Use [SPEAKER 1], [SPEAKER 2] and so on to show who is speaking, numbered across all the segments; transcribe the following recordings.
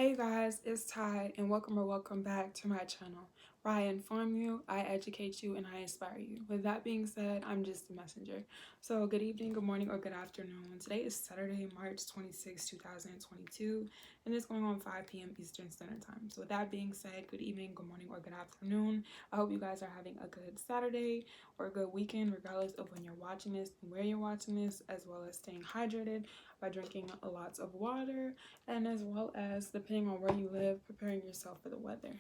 [SPEAKER 1] Hey guys, it's Ty and welcome back to my channel where I inform you, I educate you, and I inspire you. With that being said, I'm just a messenger. So good evening, good morning, or good afternoon. Today is Saturday, March 26, 2022, and it's going on 5 p.m. Eastern Standard Time. So with that being said, good evening, good morning, or good afternoon. I hope you guys are having a good Saturday or a good weekend, regardless of when you're watching this and where you're watching this, as well as staying hydrated by drinking lots of water, and as well as, depending on where you live, preparing yourself for the weather.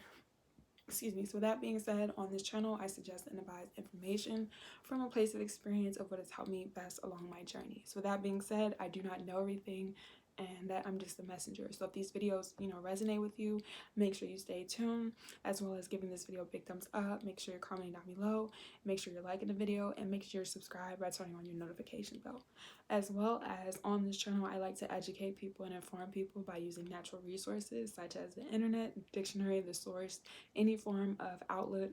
[SPEAKER 1] Excuse me. So with that being said, on this channel I suggest and advise information from a place of experience of what has helped me best along my journey. So with that being said, I do not know everything and that I'm just a messenger. So if these videos resonate with you, make sure you stay tuned, as well as giving this video a big thumbs up. Make sure you're commenting down below, make sure you're liking the video, and make sure you're subscribed by turning on your notification bell. As well as, on this channel I like to educate people and inform people by using natural resources such as the internet, dictionary, the source, any form of outlet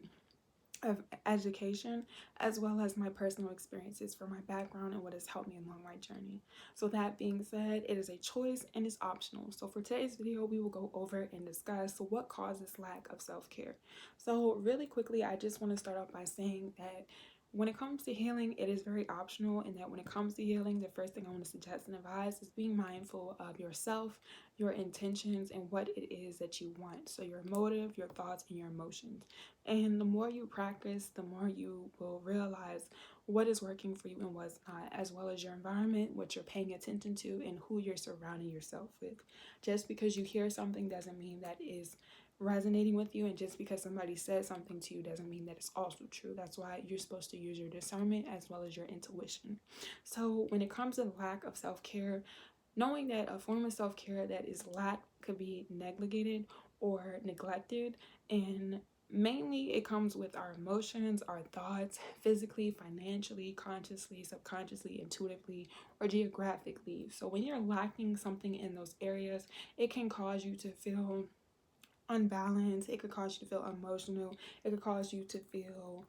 [SPEAKER 1] of education, as well as my personal experiences for my background and what has helped me along my journey. So that being said, it is a choice and it's optional. So for today's video, we will go over and discuss what causes lack of self-care. So really quickly, I just want to start off by saying that when it comes to healing, it is very optional, and that when it comes to healing, the first thing I want to suggest and advise is being mindful of yourself, your intentions, and what it is that you want. So your motive, your thoughts, and your emotions. And the more you practice, the more you will realize what is working for you and what's not, as well as your environment, what you're paying attention to, and who you're surrounding yourself with. Just because you hear something doesn't mean that is resonating with you, and just because somebody said something to you doesn't mean that it's also true. That's why you're supposed to use your discernment as well as your intuition. So when it comes to lack of self-care, knowing that a form of self-care that is lacked could be neglected or neglected, and mainly it comes with our emotions, our thoughts, physically, financially, consciously, subconsciously, intuitively, or geographically. So when you're lacking something in those areas, it can cause you to feel unbalanced, it could cause you to feel emotional, it could cause you to feel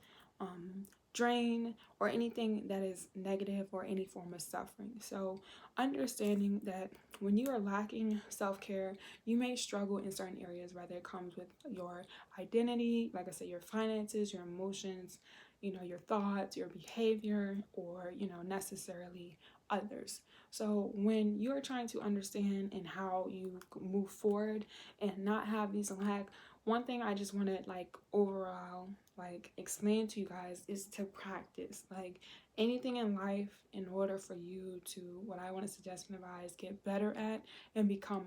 [SPEAKER 1] drained, or anything that is negative, or any form of suffering. So understanding that when you are lacking self-care, you may struggle in certain areas, whether it comes with your identity, like I said, your finances, your emotions, your thoughts, your behavior, or necessarily others. So when you're trying to understand and how you move forward and not have these lack, one thing I just want to overall explain to you guys is to practice. Like anything in life, in order for you to, what I want to suggest and advise, get better at and become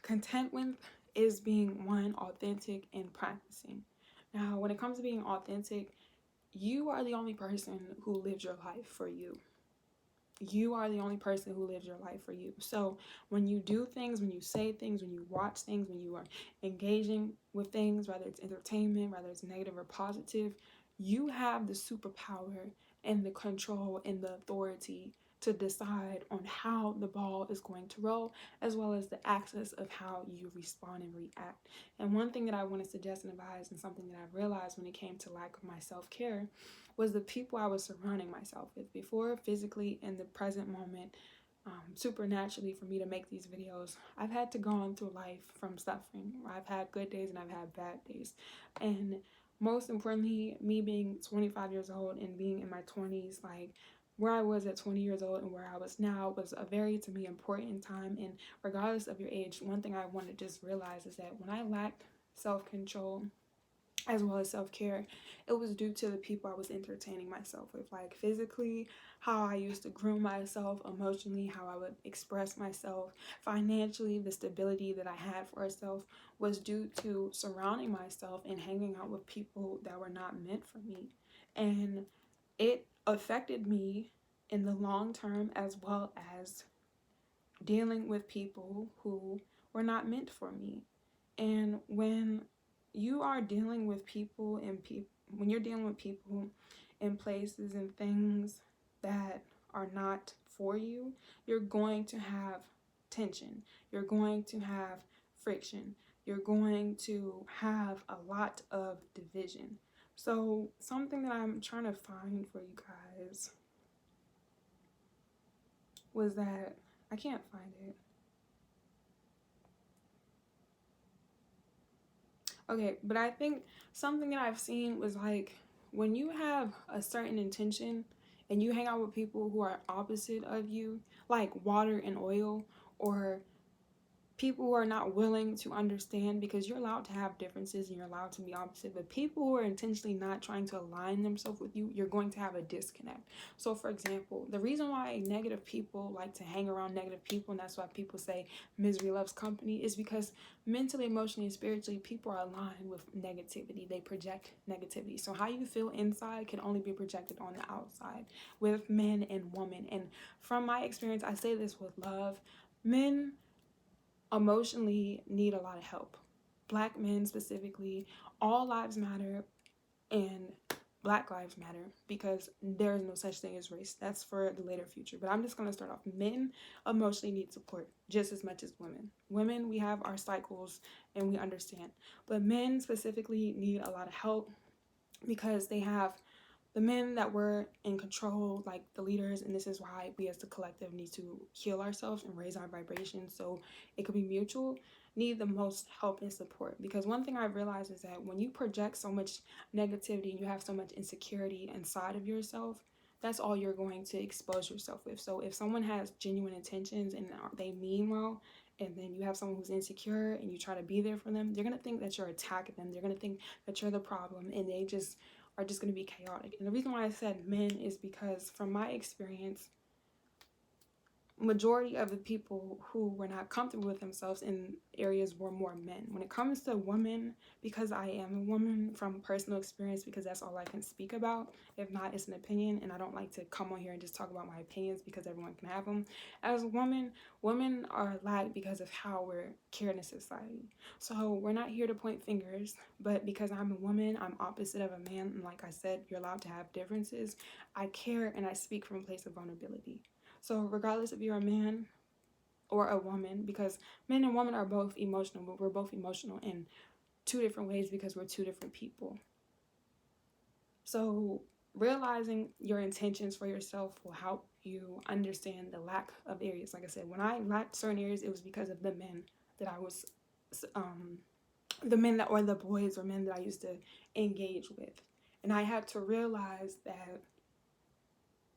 [SPEAKER 1] content with, is being one, authentic, and practicing. Now when it comes to being authentic, you are the only person who lives your life for you. You are the only person who lives your life for you. So when you do things, when you say things, when you watch things, when you are engaging with things, whether it's entertainment, whether it's negative or positive, you have the superpower and the control and the authority to decide on how the ball is going to roll, as well as the access of how you respond and react. And one thing that I want to suggest and advise, and something that I've realized when it came to lack of my self-care, was the people I was surrounding myself with. Before, physically, in the present moment, supernaturally, for me to make these videos, I've had to go on through life from suffering. I've had good days and I've had bad days. And most importantly, me being 25 years old and being in my 20s, like where I was at 20 years old and where I was now, was a very, to me, important time. And regardless of your age, one thing I want to just realize is that when I lacked self-control as well as self-care, it was due to the people I was entertaining myself with. Like physically, how I used to groom myself; emotionally, how I would express myself; financially, the stability that I had for myself was due to surrounding myself and hanging out with people that were not meant for me. And it affected me in the long term, as well as dealing with people who were not meant for me. And when you are dealing with people and when you're dealing with people in places and things that are not for you, you're going to have tension, you're going to have friction, you're going to have a lot of division. So something that I'm trying to find for you guys was that, I can't find it. Okay, but I think something that I've seen was like when you have a certain intention and you hang out with people who are opposite of you, like water and oil, or people who are not willing to understand, because you're allowed to have differences and you're allowed to be opposite, but people who are intentionally not trying to align themselves with you, you're going to have a disconnect. So for example, the reason why negative people like to hang around negative people, and that's why people say misery loves company, is because mentally, emotionally, and spiritually people are aligned with negativity. They project negativity. So how you feel inside can only be projected on the outside with men and women. And from my experience, I say this with love, men emotionally need a lot of help. Black men specifically, all lives matter, and Black lives matter, because there is no such thing as race. That's for the later future. But I'm just going to start off. Men emotionally need support just as much as women. Women, we have our cycles and we understand. But men specifically need a lot of help because they have the men that were in control, like the leaders, and this is why we as the collective need to heal ourselves and raise our vibrations so it could be mutual, need the most help and support. Because one thing I've realized is that when you project so much negativity and you have so much insecurity inside of yourself, that's all you're going to expose yourself with. So if someone has genuine intentions and they mean well, and then you have someone who's insecure and you try to be there for them, they're going to think that you're attacking them. They're going to think that you're the problem, and they just are just going to be chaotic. And the reason why I said men is because from my experience, majority of the people who were not comfortable with themselves in areas were more men. When it comes to women, because I am a woman, from personal experience, because that's all I can speak about. If not, it's an opinion, and I don't like to come on here and just talk about my opinions because everyone can have them. As a woman, women are lagged because of how we're cared in society. So we're not here to point fingers, but because I'm a woman, I'm opposite of a man, and like I said, you're allowed to have differences. I care and I speak from a place of vulnerability. So regardless if you're a man or a woman, because men and women are both emotional, but we're both emotional in two different ways because we're two different people. So realizing your intentions for yourself will help you understand the lack of areas. Like I said, when I lacked certain areas, it was because of the men that I was, the men that or the boys or men that I used to engage with. And I had to realize that,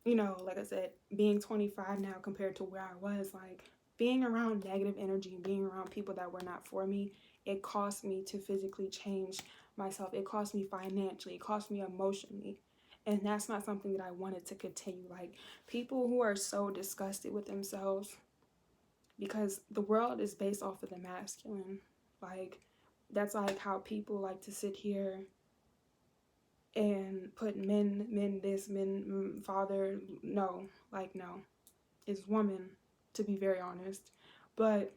[SPEAKER 1] you know, like I said, being 25 now compared to where I was, like being around negative energy and being around people that were not for me, it cost me to physically change myself. It cost me financially. It cost me emotionally. And that's not something that I wanted to continue. Like people who are so disgusted with themselves, because the world is based off of the masculine. Like that's like how people like to sit here and put men this, men father. No, like no, it's woman, to be very honest. But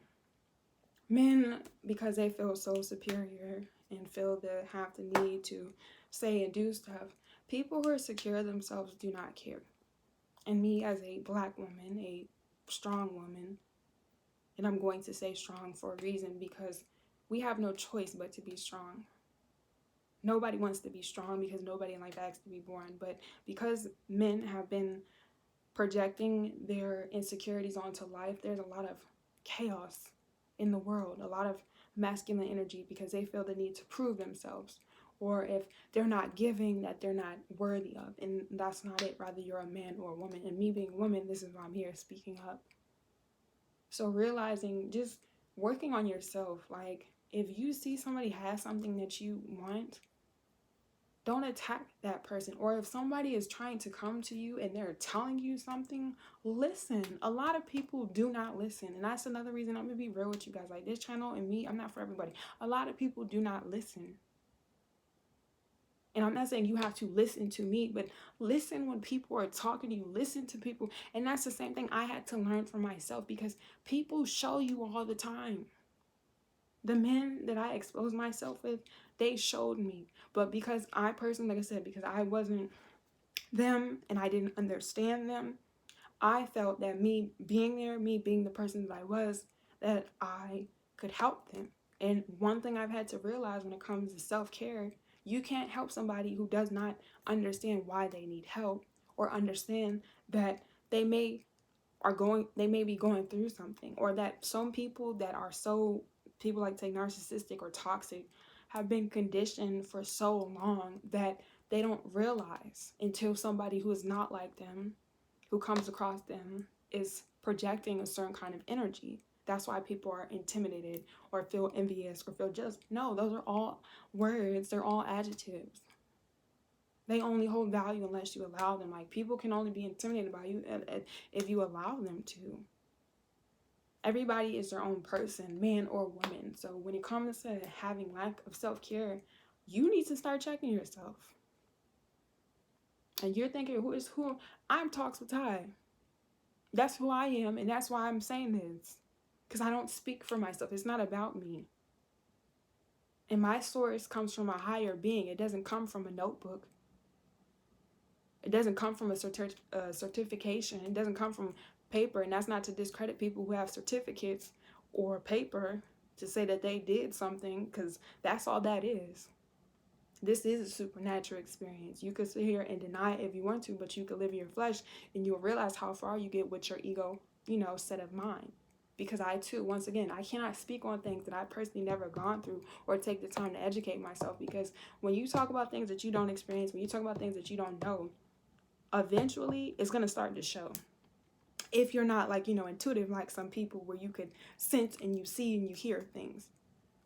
[SPEAKER 1] men, because they feel so superior and feel the have the need to say and do stuff, people who are secure themselves do not care. And me as a Black woman, a strong woman, and I'm going to say strong for a reason, because we have no choice but to be strong. Nobody wants to be strong because nobody in life asks to be born. But because men have been projecting their insecurities onto life, there's a lot of chaos in the world, a lot of masculine energy, because they feel the need to prove themselves. Or if they're not giving, that they're not worthy of. And that's not it. Rather, you're a man or a woman. And me being a woman, this is why I'm here speaking up. So realizing, just working on yourself. Like, if you see somebody has something that you want, don't attack that person. Or if somebody is trying to come to you and they're telling you something, listen. A lot of people do not listen. And that's another reason I'm going to be real with you guys. Like this channel and me, I'm not for everybody. A lot of people do not listen. And I'm not saying you have to listen to me, but listen when people are talking to you. Listen to people. And that's the same thing I had to learn for myself, because people show you all the time. The men that I exposed myself with, they showed me. But because I personally, like I said, because I wasn't them and I didn't understand them, I felt that me being there, me being the person that I was, that I could help them. And one thing I've had to realize when it comes to self-care, you can't help somebody who does not understand why they need help, or understand that they may be going through something, or that some people that are so, people like to say narcissistic or toxic, have been conditioned for so long that they don't realize until somebody who is not like them, who comes across them, is projecting a certain kind of energy. That's why people are intimidated or feel envious or feel jealous. No, those are all words. They're all adjectives. They only hold value unless you allow them. Like, people can only be intimidated by you if you allow them to. Everybody is their own person, man or woman. So when it comes to having lack of self-care, you need to start checking yourself. And you're thinking, who is who? I'm Talks with Ty. That's who I am, and that's why I'm saying this. Because I don't speak for myself. It's not about me. And my source comes from a higher being. It doesn't come from a notebook. It doesn't come from a certification. It doesn't come from paper. And that's not to discredit people who have certificates or paper to say that they did something, because that's all that is. This is a supernatural experience. You could sit here and deny it if you want to, but you could live in your flesh and you'll realize how far you get with your ego, set of mind. Because I too, once again, I cannot speak on things that I personally never gone through or take the time to educate myself. Because when you talk about things that you don't experience, when you talk about things that you don't know, eventually it's going to start to show. If you're not intuitive like some people, where you could sense and you see and you hear things.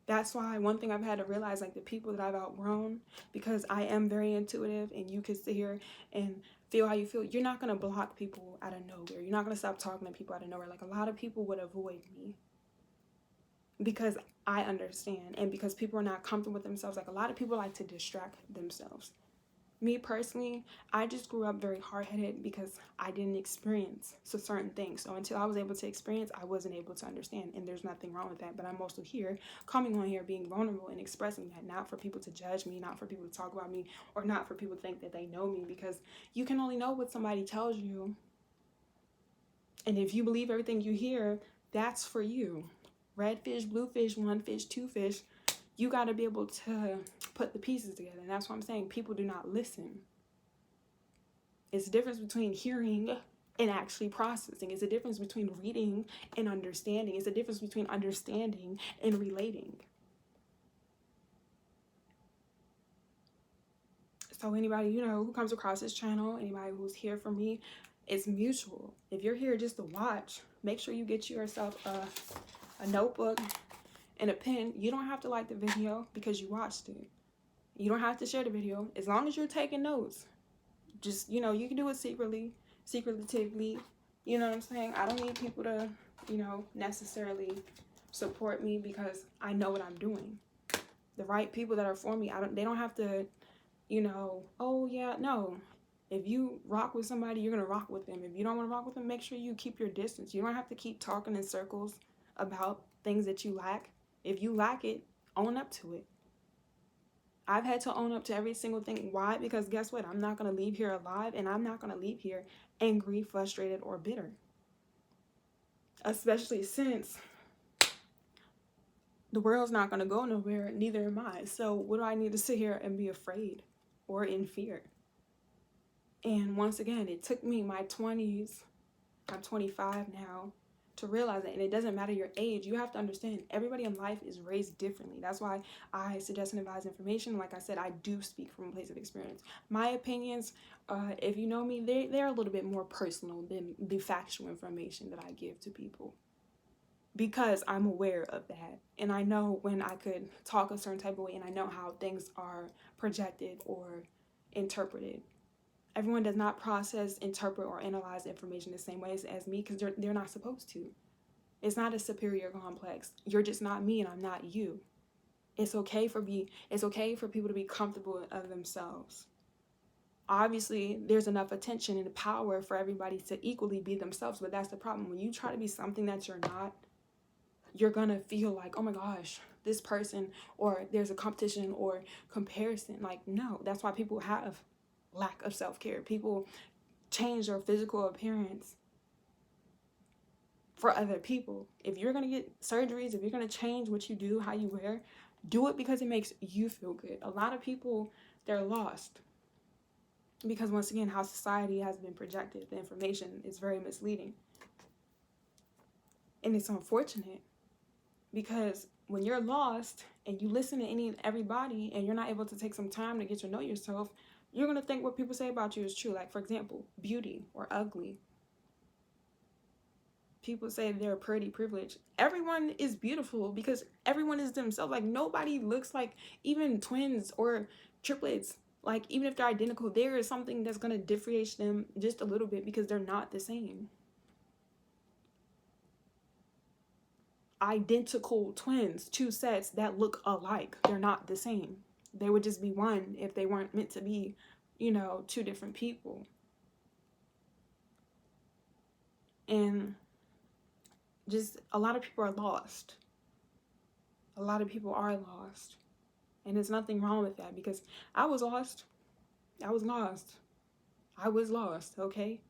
[SPEAKER 1] That's why one thing I've had to realize, the people that I've outgrown, because I am very intuitive and you can sit here and feel how you feel. You're not going to block people out of nowhere. You're not going to stop talking to people out of nowhere. Like, a lot of people would avoid me because I understand, and because people are not comfortable with themselves. Like, a lot of people like to distract themselves. Me personally, I just grew up very hard-headed because I didn't experience certain things. So until I was able to experience, I wasn't able to understand. And there's nothing wrong with that. But I'm also here, coming on here, being vulnerable and expressing that. Not for people to judge me, not for people to talk about me, or not for people to think that they know me. Because you can only know what somebody tells you. And if you believe everything you hear, that's for you. Red fish, blue fish, one fish, two fish. You got to be able to put the pieces together. And that's what I'm saying. People do not listen. It's the difference between hearing and actually processing. It's the difference between reading and understanding. It's the difference between understanding and relating. So anybody, who comes across this channel, anybody who's here for me, it's mutual. If you're here just to watch, make sure you get yourself a notebook and a pen. You don't have to like the video because you watched it. You don't have to share the video. As long as you're taking notes, just, you can do it secretly, secretively. You know what I'm saying? I don't need people to, necessarily support me because I know what I'm doing. The right people that are for me, they don't have to, oh yeah, no. If you rock with somebody, you're going to rock with them. If you don't want to rock with them, make sure you keep your distance. You don't have to keep talking in circles about things that you lack. If you lack it, own up to it. I've had to own up to every single thing. Why? Because guess what? I'm not going to leave here alive, and I'm not going to leave here angry, frustrated, or bitter. Especially since the world's not going to go nowhere, neither am I. So what do I need to sit here and be afraid or in fear? And once again, it took me my 20s, I'm 25 now, to realize that. And it doesn't matter your age. You have to understand, everybody in life is raised differently. That's why I suggest and advise information. Like I said, I do speak from a place of experience. My opinions, if you know me, they're a little bit more personal than the factual information that I give to people, because I'm aware of that. And I know when I could talk a certain type of way, and I know how things are projected or interpreted. Everyone does not process, interpret, or analyze information the same way as me, because they're not supposed to. It's not a superior complex. You're just not me, and I'm not you. It's okay for people to be comfortable of themselves. Obviously, there's enough attention and power for everybody to equally be themselves, but that's the problem. When you try to be something that you're not, you're gonna feel like, oh my gosh, this person, or there's a competition or comparison. Like, no, that's why people have lack of self-care. People change their physical appearance for other people. If you're going to get surgeries, if you're going to change what you do, how you wear, do it because it makes you feel good. A lot of people, they're lost because, once again, how society has been projected, the information is very misleading. And it's unfortunate because when you're lost and you listen to any and everybody and you're not able to take some time to get to know yourself, you're going to think what people say about you is true. Like, for example, beauty or ugly. People say they're pretty privileged. Everyone is beautiful because everyone is themselves. Like, nobody looks like, even twins or triplets, like, even if they're identical, there is something that's going to differentiate them just a little bit because they're not the same. Identical twins, two sets that look alike, they're not the same. They would just be one if they weren't meant to be, you know, two different people. And just a lot of people are lost. A lot of people are lost. And there's nothing wrong with that because I was lost. I was lost. I was lost, okay?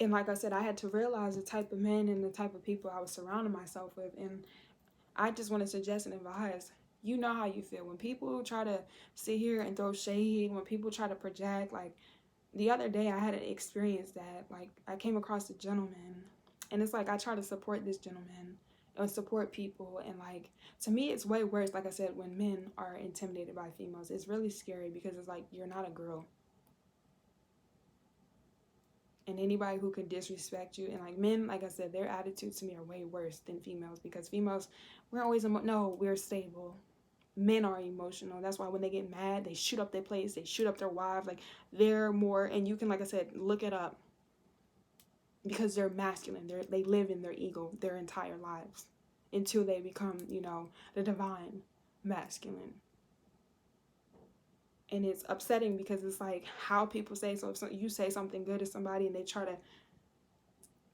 [SPEAKER 1] And like I said, I had to realize the type of men and the type of people I was surrounding myself with. And I just want to suggest and advise, you know how you feel. When people try to sit here and throw shade, when people try to project, like the other day I had an experience that, like, I came across a gentleman and it's like I try to support this gentleman and support people, and like, to me it's way worse, like I said, when men are intimidated by females. It's really scary because it's like, you're not a girl. And anybody who can disrespect you, and like men, like I said, their attitudes to me are way worse than females, because females, we're always no, we're stable. Men are emotional. That's why when they get mad, they shoot up their place, they shoot up their wives. Like, they're more, and you can, like I said, look it up, because they're masculine. They live in their ego their entire lives until they become, you know, the divine masculine. And it's upsetting because it's like how people say, so if you say something good to somebody and they try to,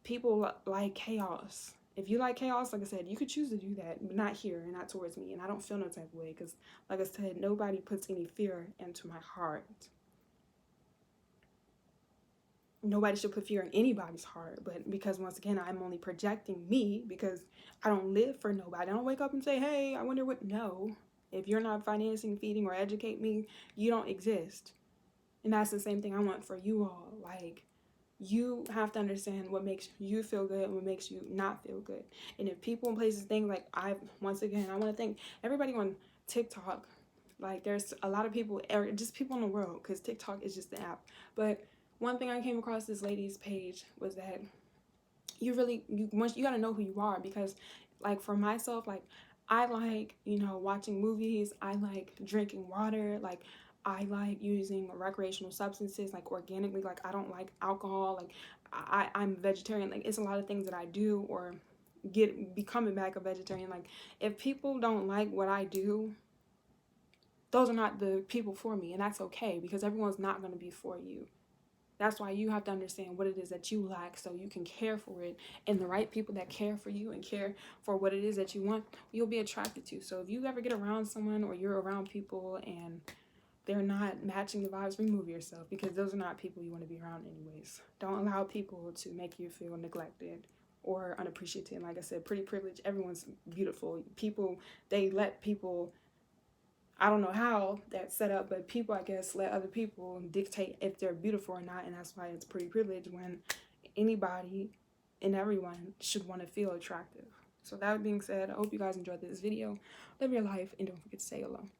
[SPEAKER 1] people like chaos. If you like chaos, like I said, you could choose to do that, but not here and not towards me. And I don't feel no type of way because, like I said, nobody puts any fear into my heart. Nobody should put fear in anybody's heart, but because, once again, I'm only projecting me because I don't live for nobody. I don't wake up and say, hey, I wonder what. No. If you're not financing, feeding, or educate me, you don't exist. And that's the same thing I want for you all. Like, you have to understand what makes you feel good and what makes you not feel good. And if people and places think, like, once again, I want to thank everybody on TikTok. Like, there's a lot of people, just people in the world, because TikTok is just the app. But one thing I came across this lady's page was that you got to know who you are, because, like, for myself, like, I like, you know, watching movies. I like drinking water. Like, I like using recreational substances, like, organically. Like, I don't like alcohol. Like, I'm vegetarian. Like, it's a lot of things that I do, or becoming back a vegetarian. Like, if people don't like what I do, those are not the people for me, and that's okay, because everyone's not going to be for you. That's why you have to understand what it is that you lack so you can care for it. And the right people that care for you and care for what it is that you want, you'll be attracted to. So if you ever get around someone, or you're around people and they're not matching the vibes, remove yourself, because those are not people you want to be around anyways. Don't allow people to make you feel neglected or unappreciated. Like I said, pretty privilege. Everyone's beautiful. People, they let people, I don't know how that's set up, but people, I guess, let other people dictate if they're beautiful or not, and that's why it's pretty privilege, when anybody and everyone should want to feel attractive. So that being said, I hope you guys enjoyed this video. Live your life, and don't forget to say hello.